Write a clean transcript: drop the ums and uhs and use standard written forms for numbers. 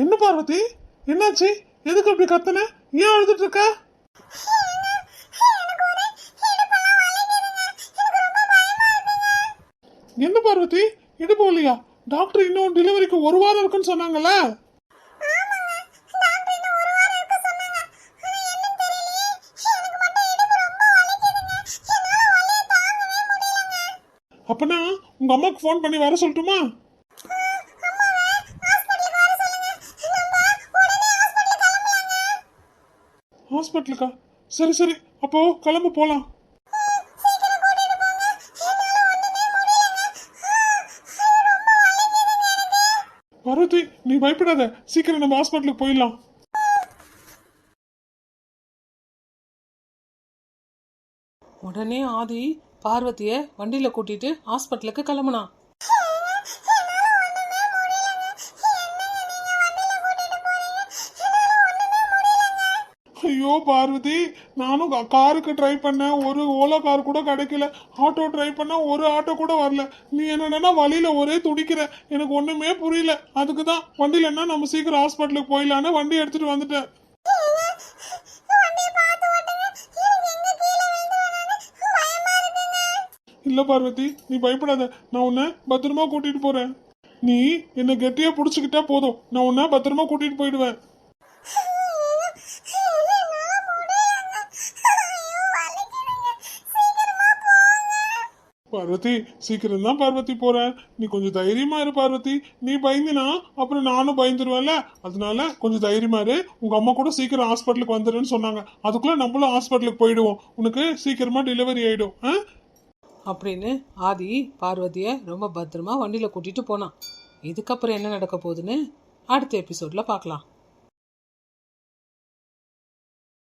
என்ன பார்வதி, என்னாச்சு? எதுக்கு அப்படி கத்தன? ஏன் அழுதுட்டு இருக்க? என்ன பார்வதி, இடுப்பு வலியா? டாக்டர் இன்னும் டெலிவரிக்கு 1 வாரம் இருக்குன்னு சொன்னாங்கல்ல? அப்பனா உங்க அம்மாக்கு ஃபோன் பண்ணி வர சொல்லட்டுமா? ஹாஸ்பிட்டலுக்கா? சரி சரி, அப்போ கிளம்பு போலாம். பார்வதி, நீ பயப்படாத, சீக்கிரம் நம்ம ஹாஸ்பிட்டலுக்கு போயிடலாம். உடனே ஆதி பார்வதிய வண்டியில கூட்டிட்டு ஹாஸ்பிட்டலுக்கு கிளம்புனான். ஐயோ பார்வதி, நானும் காருக்கு ட்ரை பண்ணேன், ஒரு ஓலா கார் கூட கிடைக்கல. ஆட்டோ ட்ரை பண்ண, ஒரு ஆட்டோ கூட வரல. நீ என்னன்னா வழியில ஒரே துடிக்கிற, எனக்கு ஒண்ணுமே புரியல. அதுக்குதான் வண்டியில என்ன நம்ம சீக்கிரம் ஹாஸ்பிட்டலுக்கு போயிடலான்னு வண்டி எடுத்துட்டு வந்துட்டேன். இல்ல பார்வதி, நீ பயப்படாத, நான் உன்னை பத்திரமா கூட்டிட்டு போறேன். நீ என்ன கெட்டியா புடிச்சுக்கிட்டா போதும், நான் உன்னை பத்திரமா கூட்டிட்டு போயிடுவேன். பார்வதி, சீக்கிரம் தான் பார்வதி போறேன், நீ கொஞ்சம் தைரியமா இரு பார்வதி. நீ பயந்தினா அப்புறம் நானும் பயந்துருவேன்ல, அதனால கொஞ்சம் தைரியமா இரு. உங்க அம்மா கூட சீக்கிரம் ஹாஸ்பிட்டலுக்கு வந்துடுன்னு சொன்னாங்க, அதுக்குள்ள நம்மளும் ஹாஸ்பிட்டலுக்கு போயிடுவோம், உனக்கு சீக்கிரமா டெலிவரி ஆயிடும். அப்படின்னு ஆதி பார்வதிய ரொம்ப பத்திரமா வண்டியில கூட்டிட்டு போனான். இதுக்கப்புறம் என்ன நடக்க போகுதுன்னு அடுத்த எபிசோட்ல பார்க்கலாம்.